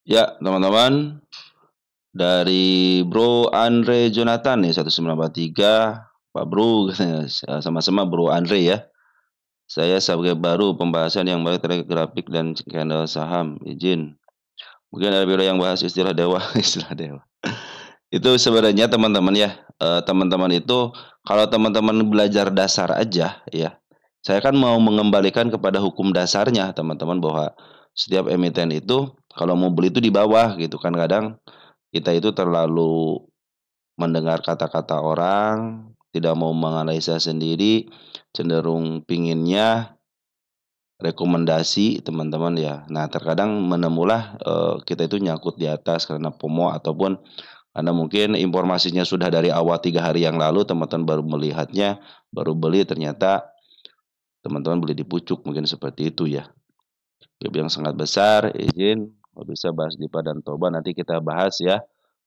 Ya, teman-teman, dari Bro Andre Jonathan nih 1943, Pak Bro katanya, sama-sama Bro Andre ya. Saya subscribe baru pembahasan yang baik terkait grafik dan skandal saham. Izin. Mungkin ada video yang bahas istilah dewa, istilah dewa. Itu sebenarnya teman-teman ya, teman-teman itu kalau teman-teman belajar dasar aja ya. Saya kan mau mengembalikan kepada hukum dasarnya teman-teman bahwa setiap emiten itu kalau mau beli itu di bawah gitu kan kadang kita itu terlalu mendengar kata-kata orang, tidak mau menganalisa sendiri, cenderung pinginnya rekomendasi teman-teman ya. Nah, terkadang menemulah, kita itu nyangkut di atas karena FOMO ataupun karena mungkin informasinya sudah dari awal 3 hari yang lalu, teman-teman baru melihatnya, baru beli ternyata teman-teman beli di pucuk, mungkin seperti itu ya. Gap yang sangat besar, izin kalau bisa bahas Dipa dan Toba nanti kita bahas ya.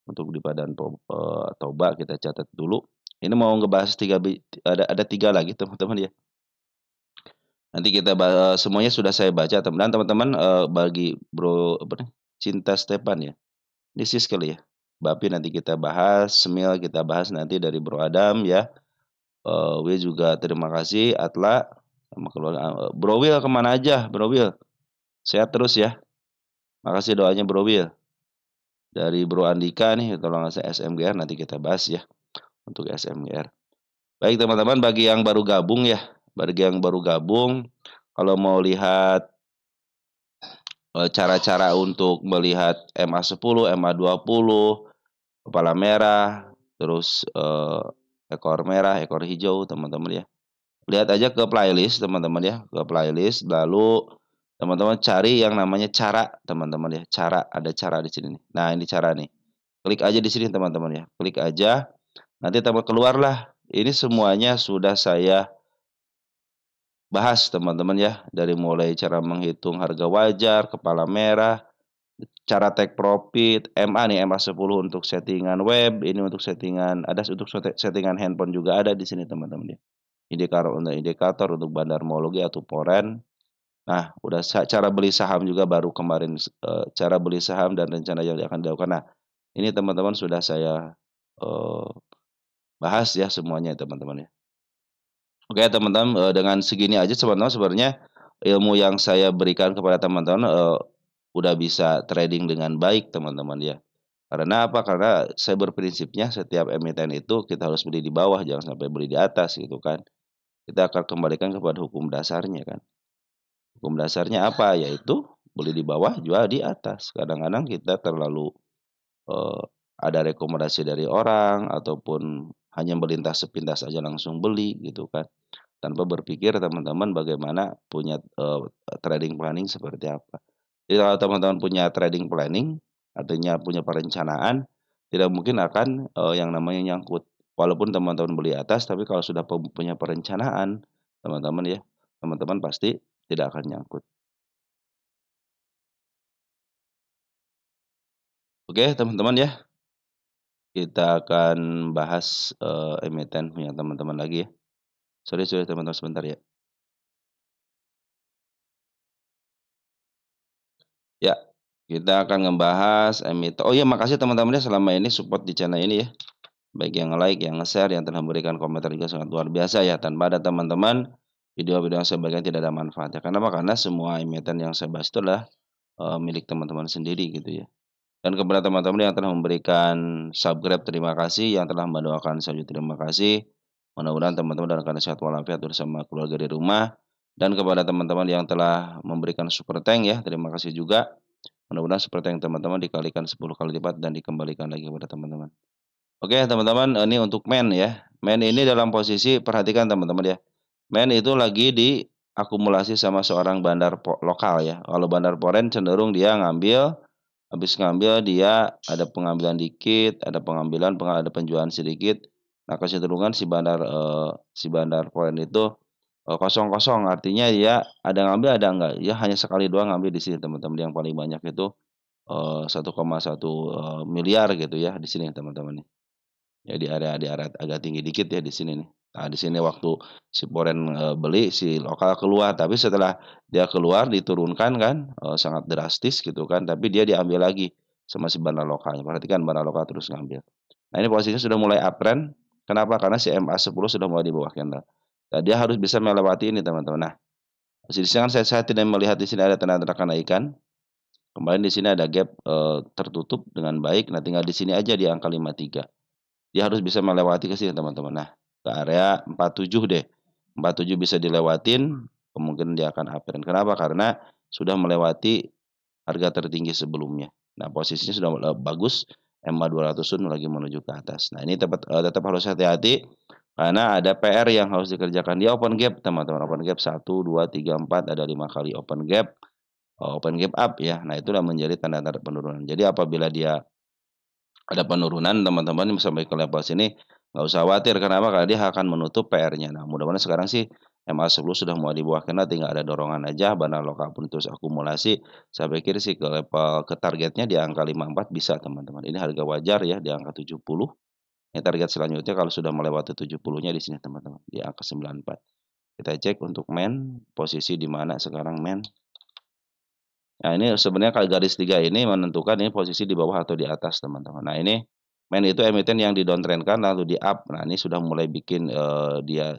Untuk Dipa dan Toba kita catat dulu. Ini mau ngebahas ada 3 lagi teman-teman ya. Nanti kita semuanya sudah saya baca teman-teman, bagi Bro apa nih, Cinta Stepan ya. Ini sis kali ya. Bapi nanti kita bahas, Semil kita bahas nanti dari Bro Adam ya. W juga terima kasih, Atla sama keluarga, Bro Will kemana aja Bro Will? Sehat terus ya. Makasih doanya Bro Will. Dari Bro Andika nih, tolong saya SMGR nanti kita bahas ya untuk SMGR. Baik teman-teman, bagi yang baru gabung ya, bagi yang baru gabung, kalau mau lihat cara-cara untuk melihat MA10, MA20, kepala merah, terus ekor merah, ekor hijau, teman-teman ya. Lihat aja ke playlist teman-teman ya, ke playlist lalu teman-teman cari yang namanya cara, teman-teman ya. Cara, ada cara di sini nih. Nah, ini cara nih. Klik aja di sini teman-teman ya. Klik aja, nanti teman keluarlah. Ini semuanya sudah saya bahas teman-teman ya. Dari mulai cara menghitung harga wajar, kepala merah, cara take profit, MA nih, MA10 untuk settingan web, ini untuk settingan, ada untuk settingan handphone juga ada di sini teman-teman ya. Indikator untuk bandarmologi atau foreign. Nah, udah cara beli saham juga baru kemarin, cara beli saham dan rencana yang akan dilakukan. Nah, ini teman-teman sudah saya bahas ya semuanya teman-teman ya. Oke teman-teman, dengan segini aja teman-teman sebenarnya ilmu yang saya berikan kepada teman-teman, udah bisa trading dengan baik teman-teman ya. Karena apa? Karena saya berprinsipnya setiap emiten itu kita harus beli di bawah, jangan sampai beli di atas gitu kan. Kita akan kembalikan kepada hukum dasarnya kan. Hukum dasarnya apa? Yaitu beli di bawah, jual di atas. Kadang-kadang kita terlalu eee, ada rekomendasi dari orang ataupun hanya melintas sepintas aja langsung beli gitu kan. Tanpa berpikir teman-teman bagaimana punya, trading planning seperti apa. Jadi kalau teman-teman punya trading planning, artinya punya perencanaan, tidak mungkin akan, yang namanya nyangkut. Walaupun teman-teman beli atas, tapi kalau sudah punya perencanaan, teman-teman ya, teman-teman pasti tidak akan nyangkut. Oke teman-teman ya, kita akan bahas, emiten punya teman-teman lagi ya. Sorry sorry teman-teman sebentar ya. Ya, kita akan ngebahas oh iya makasih teman-teman ya selama ini support di channel ini ya. Baik yang like, yang nge-share, yang telah memberikan komentar juga sangat luar biasa ya. Tanpa ada teman-teman, video-video yang saya bagikan tidak ada manfaatnya. Karena apa? Karena semua emiten yang saya bahas itu adalah milik teman-teman sendiri gitu ya. Dan kepada teman-teman yang telah memberikan subscribe, terima kasih. Yang telah mendoakan saya juga terima kasih. Mudah-mudahan teman-teman dalam keadaan sehat walafiat bersama keluarga di rumah. Dan kepada teman-teman yang telah memberikan super thank ya, terima kasih juga. Mudah-mudahan super thank teman-teman dikalikan 10 kali lipat dan dikembalikan lagi kepada teman-teman. Oke teman-teman, ini untuk men ya. Men ini dalam posisi perhatikan teman-teman ya. Men itu lagi diakumulasi sama seorang bandar lokal ya. Kalau bandar foreign cenderung dia ngambil, habis ngambil dia ada pengambilan dikit, ada penjualan sedikit. Nah kecenderungan si bandar foreign itu kosong-kosong, artinya dia ada ngambil ada enggak. Ya hanya sekali doang ngambil di sini teman-teman. Yang paling banyak itu 1,1 miliar gitu ya di sini teman-teman nih. Ya di area agak tinggi dikit ya di sini nih. Nah, di sini waktu si foreign, beli, si lokal keluar, tapi setelah dia keluar diturunkan kan, sangat drastis gitu kan, tapi dia diambil lagi sama si bandar lokalnya. Perhatikan bandar lokal terus ngambil. Nah, ini posisinya sudah mulai uptrend, kenapa? Karena si MA10 sudah mulai di bawah candle. Nah, dia harus bisa melewati ini teman-teman. Nah, di sini kan saya tidak melihat di sini ada tanda-tanda kenaikan, kemarin di sini ada gap, tertutup dengan baik, nah tinggal di sini aja di angka 53. Dia harus bisa melewati ke sini teman-teman. Nah, ke area 47 deh. 47 bisa dilewatin, kemungkinan dia akan uptrend. Kenapa? Karena sudah melewati harga tertinggi sebelumnya. Nah, posisinya sudah bagus, EMA 200 sun lagi menuju ke atas. Nah, ini tetap harus hati-hati karena ada PR yang harus dikerjakan. Dia open gap, teman-teman. Open gap 1, 2, 3, 4, ada 5 kali open gap, open gap up ya. Nah, itulah menjadi tanda-tanda penurunan. Jadi apabila dia ada penurunan teman-teman sampai ke level sini, nggak usah khawatir, kenapa? Karena dia akan menutup PR-nya. Nah, mudah-mudahan sekarang sih MA10 sudah mulai di bawah kena, tinggal ada dorongan aja, bandar lokal pun terus akumulasi. Saya pikir sih ke targetnya di angka 54 bisa teman-teman. Ini harga wajar ya di angka 70. Ini target selanjutnya kalau sudah melewati 70-nya di sini teman-teman, di angka 94. Kita cek untuk main, posisi di mana sekarang main. Nah, ini sebenarnya kalau garis 3 ini menentukan ini posisi di bawah atau di atas, teman-teman. Nah, ini main itu emiten yang di-downtrend-kan lalu di-up. Nah, ini sudah mulai bikin, dia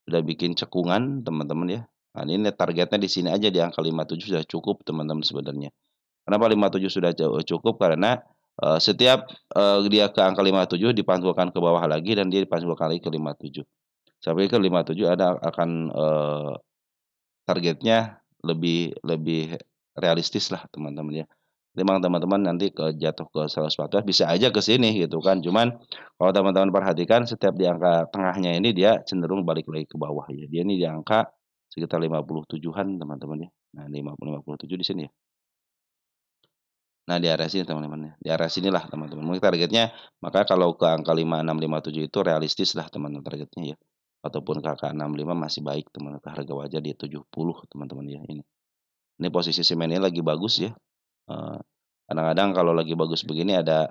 sudah bikin cekungan, teman-teman ya. Nah, ini targetnya di sini aja di angka 57 sudah cukup, teman-teman sebenarnya. Kenapa 57 sudah cukup? Karena, setiap, dia ke angka 57 dipantulkan ke bawah lagi dan dia dipantulkan lagi ke 57. Saya pikir 57 ada akan, targetnya lebih lebih realistis lah teman-teman ya. Memang teman-teman nanti jatuh ke 114 bisa aja ke sini gitu kan. Cuman kalau teman-teman perhatikan setiap di angka tengahnya ini dia cenderung balik lagi ke bawah ya. Dia ini di angka sekitar 57-an teman-teman ya. Nah, 57 di sini ya. Nah, di area sini teman-teman ya. Di area sinilah teman-teman. Mungkin targetnya maka kalau ke angka 56, 57 itu realistis lah teman-teman targetnya ya. Ataupun ke angka 65 masih baik teman-teman. Harga wajar di 70 teman-teman ya ini. Ini posisi semen ini lagi bagus ya. Kadang-kadang kalau lagi bagus begini ada,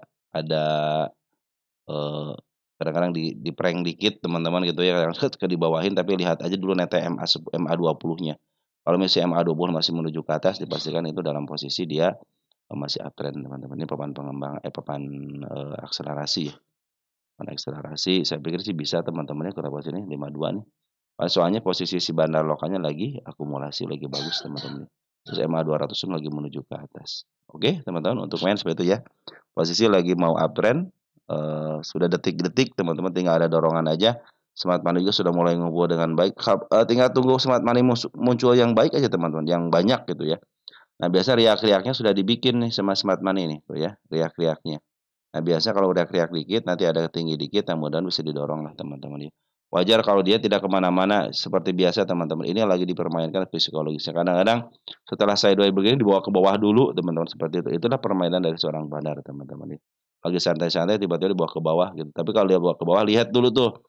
eee, kadang-kadang di-prank dikit teman-teman gitu ya, kadang dibawahin tapi lihat aja dulu netnya MA20-nya. Kalau misalnya MA20 masih menuju ke atas dipastikan itu dalam posisi dia, masih uptrend teman-teman. Ini papan pengembang papan, akselerasi ya. Papan akselerasi saya pikir sih bisa teman-teman ya ke level sini 52 nih. Soalnya posisi si bandar lokalnya lagi akumulasi, lagi bagus teman-teman. Terus EMA 200 pun lagi menuju ke atas. Oke teman-teman untuk main seperti itu ya. Posisi lagi mau uptrend, sudah detik-detik teman-teman tinggal ada dorongan aja. Smart money juga sudah mulai ngumpul dengan baik, tinggal tunggu smart money muncul yang baik aja teman-teman, yang banyak gitu ya. Nah biasa riak-riaknya sudah dibikin nih sama smart money nih tuh ya, riak-riaknya. Nah, biasa kalau udah kriak dikit, nanti ada tinggi dikit, nah mudah-mudahan bisa didorong lah teman-teman ya. Wajar kalau dia tidak kemana-mana seperti biasa teman-teman. Ini lagi dipermainkan psikologisnya. Kadang-kadang setelah sideways begini dibawa ke bawah dulu teman-teman seperti itu. Itulah permainan dari seorang bandar teman-teman ya. Lagi santai-santai tiba-tiba dibawa ke bawah gitu. Tapi kalau dia bawa ke bawah lihat dulu tuh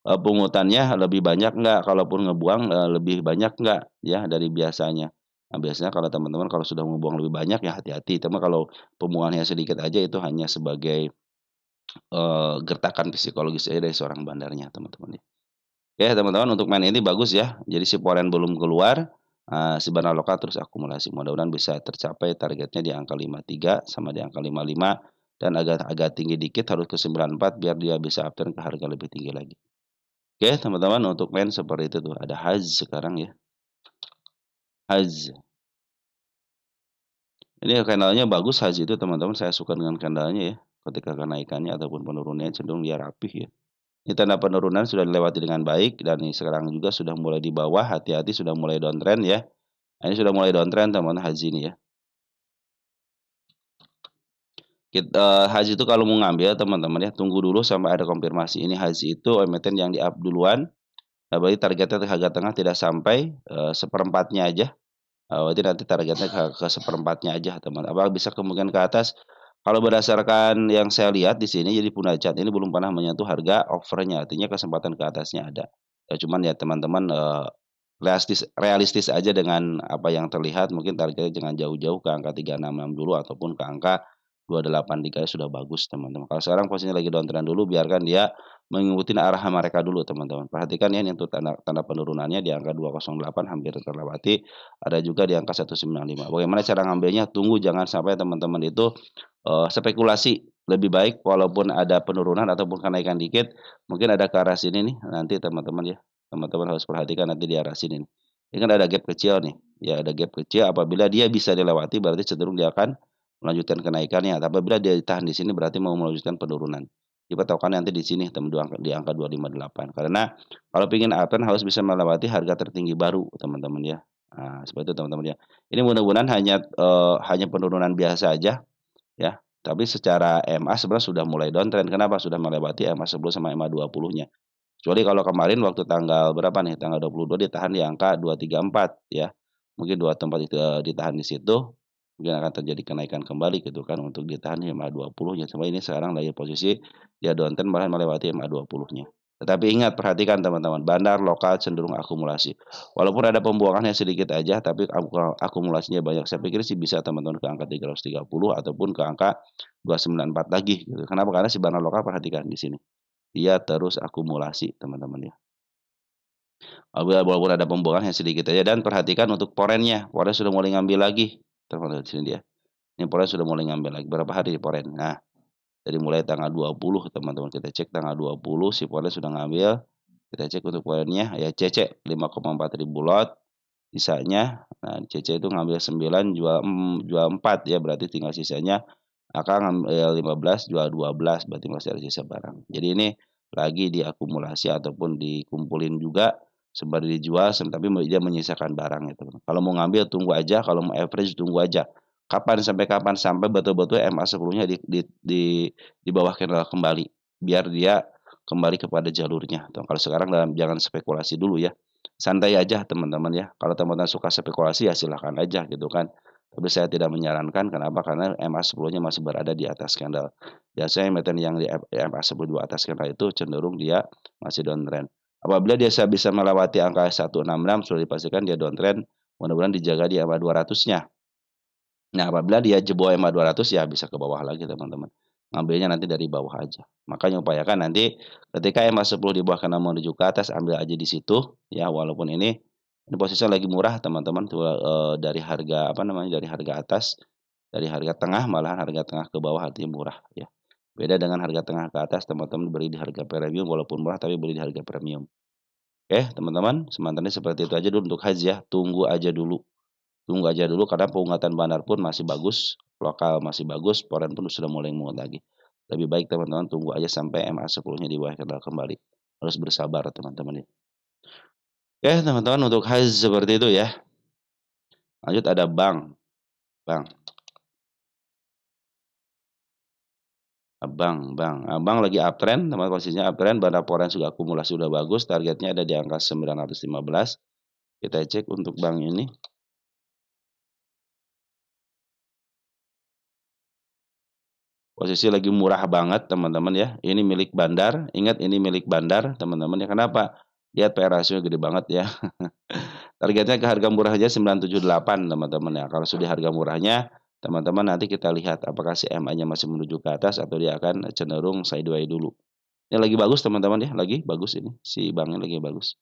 pungutannya lebih banyak nggak, kalaupun ngebuang lebih banyak nggak ya dari biasanya. Nah, biasanya kalau teman-teman kalau sudah ngebuang lebih banyak ya hati-hati. Tapi kalau pembuangannya sedikit aja itu hanya sebagai, gertakan psikologis aja dari seorang bandarnya teman-teman ya. Oke teman-teman untuk main ini bagus ya. Jadi si foreign belum keluar, si bandar lokal terus akumulasi. Mudah-mudahan bisa tercapai targetnya di angka 53 sama di angka 55 dan agak agak tinggi dikit harus ke 94 biar dia bisa upturn ke harga lebih tinggi lagi. Oke teman-teman untuk main seperti itu tuh. Ada HAZ sekarang ya. HAZ. Ini candlenya bagus HAZ itu teman-teman, saya suka dengan candlenya ya. Ketika kenaikannya ataupun penurunannya cenderung dia rapih ya. Ini tanda penurunan sudah dilewati dengan baik dan ini sekarang juga sudah mulai di bawah, hati-hati sudah mulai downtrend ya. Nah, ini sudah mulai downtrend teman-teman HAZ ini ya. HAZ itu kalau mau ngambil teman-teman ya, tunggu dulu sampai ada konfirmasi ini HAZ itu emiten yang di-up duluan. Nah, berarti targetnya harga tengah tidak sampai, seperempatnya aja. Berarti nanti targetnya ke seperempatnya aja teman. Apakah bisa kemungkinan ke atas? Kalau berdasarkan yang saya lihat di sini, jadi Puna Chart ini belum pernah menyentuh harga offer-nya, artinya kesempatan ke atasnya ada. Ya cuman ya teman-teman, realistis realistis aja dengan apa yang terlihat, mungkin targetnya jangan jauh-jauh ke angka 366 dulu ataupun ke angka 283 sudah bagus teman-teman. Kalau sekarang posisinya lagi downtrend dulu, biarkan dia mengikuti arah mereka dulu teman-teman. Perhatikan ya, ini untuk tanda tanda penurunannya di angka 208 hampir terlewati, ada juga di angka 195. Bagaimana cara ngambilnya? Tunggu, jangan sampai teman-teman itu, spekulasi. Lebih baik walaupun ada penurunan ataupun kenaikan dikit, mungkin ada ke arah sini nih, nanti teman-teman ya, teman-teman harus perhatikan nanti di arah sini nih. Ini kan ada gap kecil nih, ya ada gap kecil, apabila dia bisa dilewati berarti cenderung dia akan melanjutkan kenaikannya, apabila dia ditahan di sini berarti mau melanjutkan penurunan. Dipatokannya nanti di sini di angka 258. Karena kalau pengen uptrend harus bisa melewati harga tertinggi baru teman-teman ya. Nah, seperti itu teman-teman ya. Ini mudah-mudahan hanya penurunan biasa aja ya. Tapi secara MA sebenarnya sudah mulai downtrend. Kenapa? Sudah melewati MA 10 sama MA 20-nya. Kecuali kalau kemarin waktu tanggal berapa nih? Tanggal 22 ditahan di angka 234 ya. Mungkin 2 tempat itu ditahan di situ, mungkin akan terjadi kenaikan kembali gitu kan untuk ditahan di MA 20-nya. Cuma ini sekarang lagi posisi dia downtrend malah melewati MA 20-nya. Tetapi ingat, perhatikan teman-teman, bandar lokal cenderung akumulasi. Walaupun ada pembuangan yang sedikit aja, tapi akumulasinya banyak. Saya pikir sih bisa teman-teman ke angka 330 ataupun ke angka 294 lagi gitu. Kenapa? Karena si bandar lokal perhatikan di sini. Dia terus akumulasi teman-teman ya. Walaupun ada pembuangan yang sedikit aja, dan perhatikan untuk porennya. Poren sudah mulai ngambil lagi. Teman-teman di sini dia. Ini poren sudah mulai ngambil lagi. Berapa hari poren? Nah, dari mulai tanggal 20 teman-teman, kita cek tanggal 20 si poren sudah ngambil. Kita cek untuk porennya ya, CC 5,4 ribu lot. Sisanya, nah CC itu ngambil 9, jual 4 ya, berarti tinggal sisanya akan ngambil 15, jual 12, berarti masih ada sisa barang. Jadi ini lagi diakumulasi ataupun dikumpulin juga sembari dijual, tapi dia menyisakan barang itu. Kalau mau ngambil tunggu aja, kalau mau average tunggu aja. Kapan sampai kapan? Sampai betul-betul MA 10-nya di bawah candle kembali, biar dia kembali kepada jalurnya. Kalau sekarang jangan spekulasi dulu ya. Santai aja teman-teman ya. Kalau teman-teman suka spekulasi ya silahkan aja gitu kan. Tapi saya tidak menyarankan, kenapa? Karena MA 10-nya masih berada di atas candle. Biasanya emiten yang di MA 10 di atas candle itu cenderung dia masih downtrend. Apabila dia bisa melewati angka 166 sudah dipastikan dia downtrend, mudah-mudahan dijaga di MA 200-nya. Nah, apabila dia jebol MA 200 ya bisa ke bawah lagi teman-teman. Ngambilnya nanti dari bawah aja. Makanya upayakan nanti ketika MA 10 di bawah karena menuju ke atas, ambil aja di situ ya, walaupun ini posisinya lagi murah teman-teman tuh, dari harga apa namanya, dari harga atas, dari harga tengah, malahan harga tengah ke bawah artinya murah ya. Beda dengan harga tengah ke atas, teman-teman beli di harga premium walaupun murah tapi beli di harga premium. Oke, teman-teman, sementara seperti itu aja dulu untuk haji ya. Tunggu aja dulu. Tunggu aja dulu karena penguatan bandar pun masih bagus, lokal masih bagus, foreign pun sudah mulai menguat lagi. Lebih baik teman-teman tunggu aja sampai MA 10-nya di bawah candle kembali. Harus bersabar teman-teman ya. Oke, teman-teman untuk haji seperti itu ya. Lanjut ada bank. Bank. Abang lagi uptrend, teman posisinya uptrend, bandar foreign juga akumulasi sudah bagus, targetnya ada di angka 915. Kita cek untuk bank ini. Posisi lagi murah banget teman-teman ya. Ini milik bandar, ingat ini milik bandar teman-teman ya. Kenapa? Lihat PR ratio gede banget ya. Targetnya ke harga murahnya 978 teman-teman ya. Kalau sudah harga murahnya, teman-teman nanti kita lihat apakah si MA-nya masih menuju ke atas atau dia akan cenderung sideways dulu. Ini lagi bagus teman-teman ya, lagi bagus ini. Si banknya lagi bagus.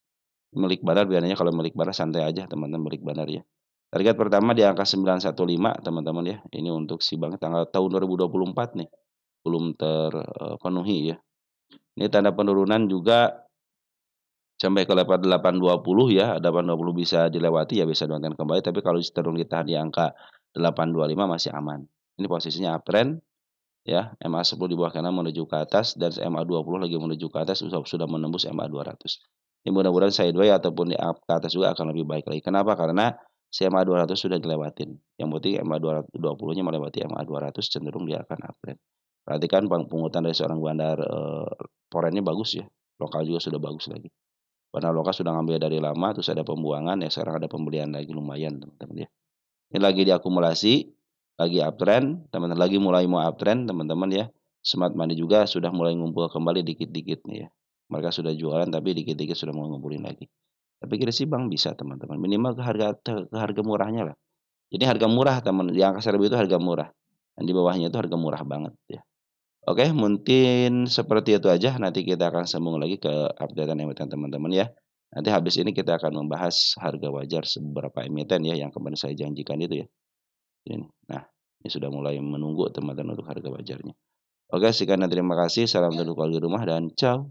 Milik bandar biasanya kalau milik bandar santai aja teman-teman, milik bandar ya. Target pertama di angka 915 teman-teman ya. Ini untuk si bank tahun 2024 nih. Belum terpenuhi ya. Ini tanda penurunan juga sampai ke level 820 ya, 820 bisa dilewati ya bisa downtrend kembali, tapi kalau cenderung ditahan di angka 825 masih aman. Ini posisinya uptrend ya, MA 10 di bawah kanan menuju ke atas dan MA 20 lagi menuju ke atas sudah menembus MA 200. Ini mudah-mudahan sideways ataupun di ke atas juga akan lebih baik lagi. Kenapa? Karena si MA 200 sudah dilewatin. Yang penting MA 220-nya melewati MA 200 cenderung dia akan uptrend. Perhatikan pungutan dari seorang bandar foreign-nya bagus ya. Lokal juga sudah bagus lagi. Bandar lokal sudah ngambil dari lama, terus ada pembuangan, ya sekarang ada pembelian lagi lumayan teman-teman ya. Ini lagi diakumulasi, lagi uptrend, teman-teman lagi mulai mau uptrend teman-teman ya. Smart money juga sudah mulai ngumpul kembali dikit-dikit nih ya. Mereka sudah jualan tapi dikit-dikit sudah mau ngumpulin lagi. Tapi kira sih bank bisa teman-teman, minimal ke harga murahnya lah. Jadi harga murah teman, di angka 1000 itu harga murah. Dan di bawahnya itu harga murah banget ya. Oke, mungkin seperti itu aja, nanti kita akan sambung lagi ke update-an emiten teman-teman ya. Nanti habis ini kita akan membahas harga wajar beberapa emiten ya, yang kemarin saya janjikan itu ya. Ini. Nah, ini sudah mulai menunggu teman-teman untuk harga wajarnya. Oke, sekian dan terima kasih. Salam dulu di rumah dan ciao.